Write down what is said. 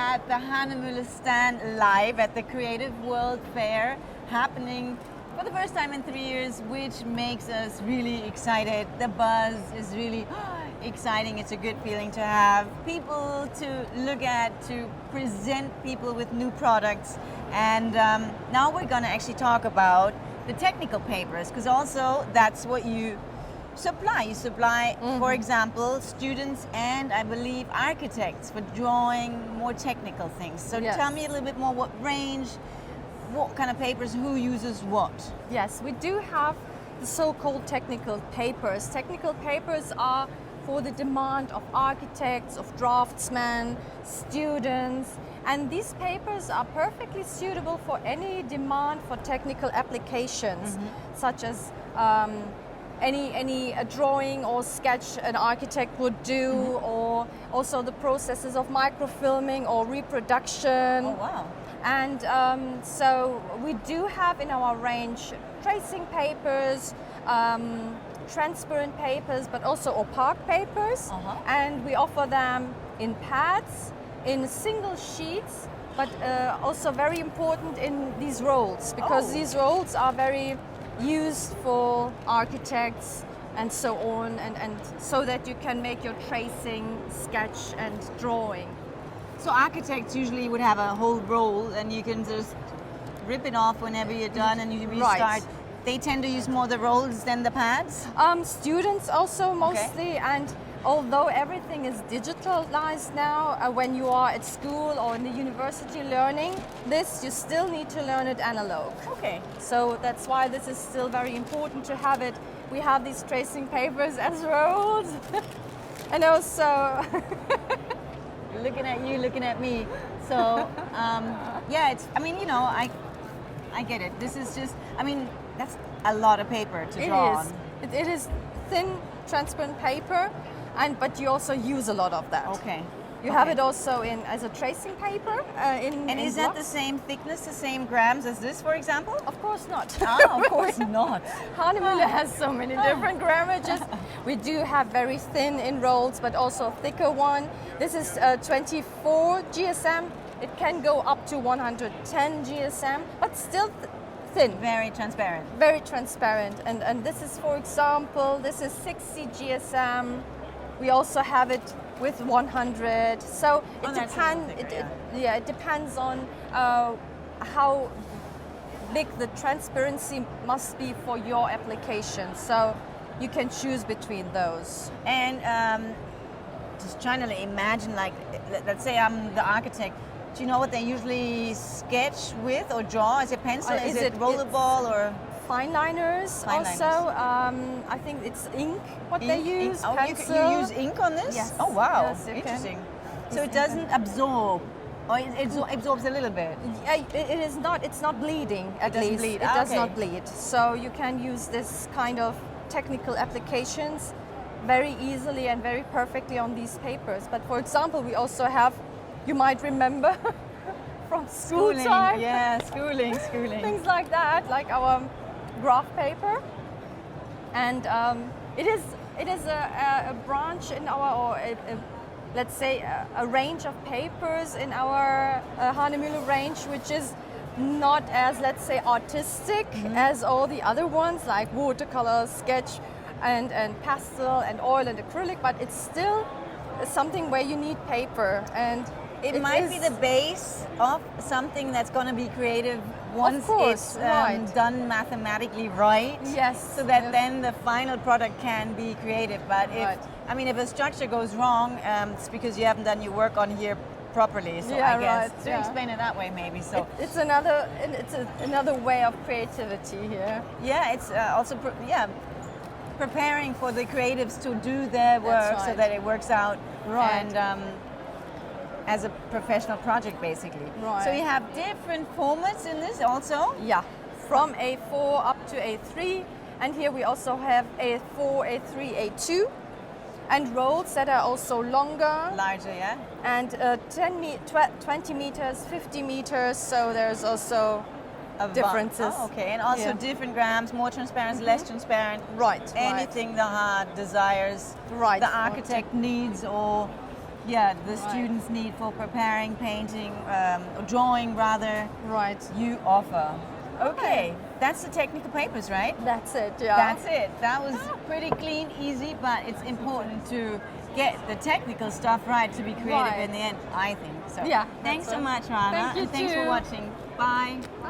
at the Hahnemühle stand live at the Creative World Fair, happening for the first time in 3 years, which makes us really excited. The buzz is really exciting. It's a good feeling to have people to look at, to present people with new products. And now we're going to actually talk about the technical papers, because also that's what you supply. You supply, for example, students and I believe architects for drawing more technical things. So tell me a little bit more, what range, what kind of papers, who uses what? Yes, we do have the so-called technical papers. Technical papers are for the demand of architects, of draftsmen, students, and these papers are perfectly suitable for any demand for technical applications, such as any drawing or sketch an architect would do, or also the processes of microfilming or reproduction. Oh, wow. And so we do have in our range tracing papers, transparent papers, but also opaque papers. And we offer them in pads, in single sheets, but also very important in these rolls, because these rolls are very used for architects and so on, and so that you can make your tracing, sketch and drawing. So architects usually would have a whole roll and you can just rip it off whenever you're done and you restart. They tend to use more the rolls than the pads? Students also mostly, and although everything is digitalized now, when you are at school or in the university learning this, you still need to learn it analog. Okay. So that's why this is still very important to have it. We have these tracing papers as rolls. And also... Looking at you, looking at me. So, yeah, it's, I mean, you know, I get it. This is just, I mean, that's a lot of paper to draw on. It is thin, transparent paper, but you also use a lot of that. Okay. You have it also in as a tracing paper. And is that the same thickness, the same grams as this, for example? Of course not. Of course not. Hahnemühle has so many different grammages. We do have very thin in rolls, but also a thicker one. This is 24 GSM. It can go up to 110 GSM, but still thin. Very transparent. Very transparent. And this is, for example, this is 60 GSM. We also have it with 100. So it depends. It depends on how big the transparency must be for your application. So you can choose between those. And just trying to imagine, like, let's say I'm the architect. Do you know what they usually sketch with or draw? Is it pencil? Is it rollerball or? Fine liners also. I think it's ink, what they use. Oh, you use ink on this? Yes. Oh, wow. Yes, interesting. So it doesn't absorb, or it absorbs a little bit? It is not, it's not bleeding at least. Bleed. It does not bleed. So you can use this kind of technical applications very easily and very perfectly on these papers. But for example, we also have, you might remember, from school time. Yeah, schooling. Things like that, like our graph paper, and it is a branch in our, or let's say a range of papers in our Hahnemühle range, which is not as, let's say, artistic as all the other ones, like watercolor, sketch, and pastel and oil and acrylic, but it's still something where you need paper, and it might be the base of something that's going to be creative once it's done mathematically right. Yes. So that then the final product can be creative. But if a structure goes wrong, it's because you haven't done your work on here properly. So I guess to explain it that way, maybe. So it's another way of creativity here. Yeah, it's also preparing for the creatives to do their work so that it works out. Right. And as a professional project, basically. Right. So you have different formats in this also? Yeah, from A4 up to A3, and here we also have A4, A3, A2, and rolls that are also longer. Larger, yeah? And 20 meters, 50 meters, so there's also differences. Oh, okay, and also different grams, more transparent, less transparent. Right. Anything the heart desires, the architect needs, or yeah, the Right. students need for preparing, painting, or drawing rather, Right. you offer. Okay, that's the technical papers, right? That's it, yeah. That's it. That was pretty clean, easy, but it's important to get the technical stuff right to be creative Right. in the end, I think. So Yeah, thanks that's so it. much, Rana. Thank you and thanks for too. watching. Bye. Bye.